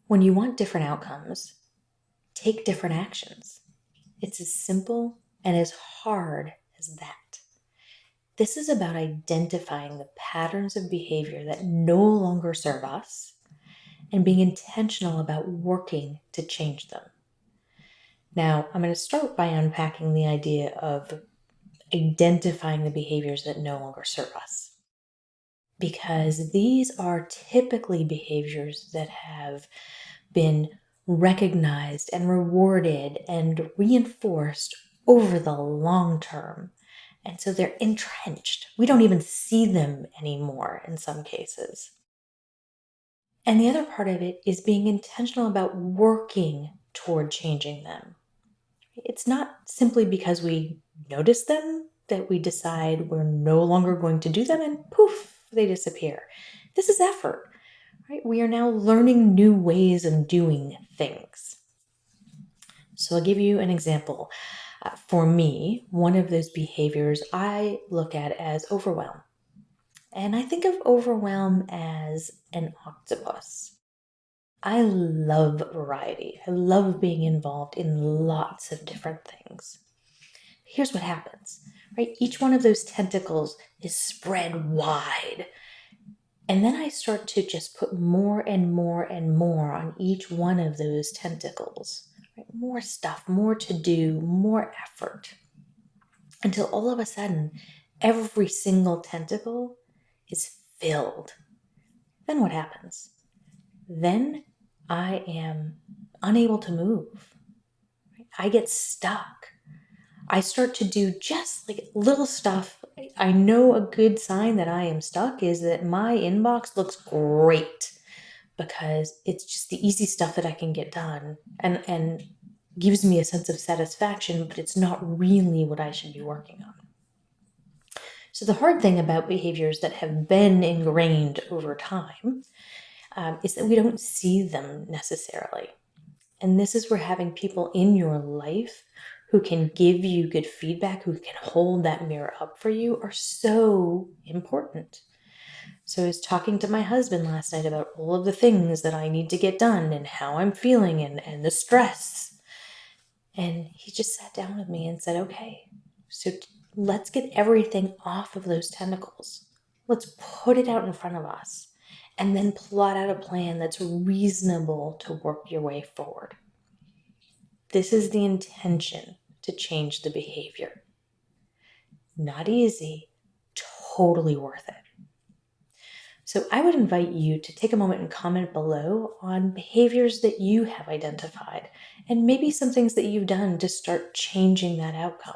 When you want different outcomes, take different actions. It's as simple and as hard as that. This is about identifying the patterns of behavior that no longer serve us and being intentional about working to change them. Now, I'm going to start by unpacking the idea of identifying the behaviors that no longer serve us, because these are typically behaviors that have been recognized and rewarded and reinforced over the long term. And so they're entrenched. We don't even see them anymore in some cases. And the other part of it is being intentional about working toward changing them. It's not simply because we notice them that we decide we're no longer going to do them and poof, they disappear. This is effort, right? We are now learning new ways of doing things. So I'll give you an example. For me, one of those behaviors I look at as overwhelm. And I think of overwhelm as an octopus. I love variety. I love being involved in lots of different things. Here's what happens, right? Each one of those tentacles is spread wide. And then I start to just put more and more and more on each one of those tentacles. Right? More stuff, more to do, more effort. Until all of a sudden, every single tentacle is filled. Then what happens? Then I am unable to move. I get stuck. I start to do just like little stuff. I know a good sign that I am stuck is that my inbox looks great because it's just the easy stuff that I can get done and gives me a sense of satisfaction, but it's not really what I should be working on. So the hard thing about behaviors that have been ingrained over time is that we don't see them necessarily. And this is where having people in your life who can give you good feedback, who can hold that mirror up for you, are so important. So I was talking to my husband last night about all of the things that I need to get done and how I'm feeling and the stress. And he just sat down with me and said, okay, so let's get everything off of those tentacles. Let's put it out in front of us and then plot out a plan that's reasonable to work your way forward. This is the intention to change the behavior. Not easy, totally worth it. So I would invite you to take a moment and comment below on behaviors that you have identified and maybe some things that you've done to start changing that outcome.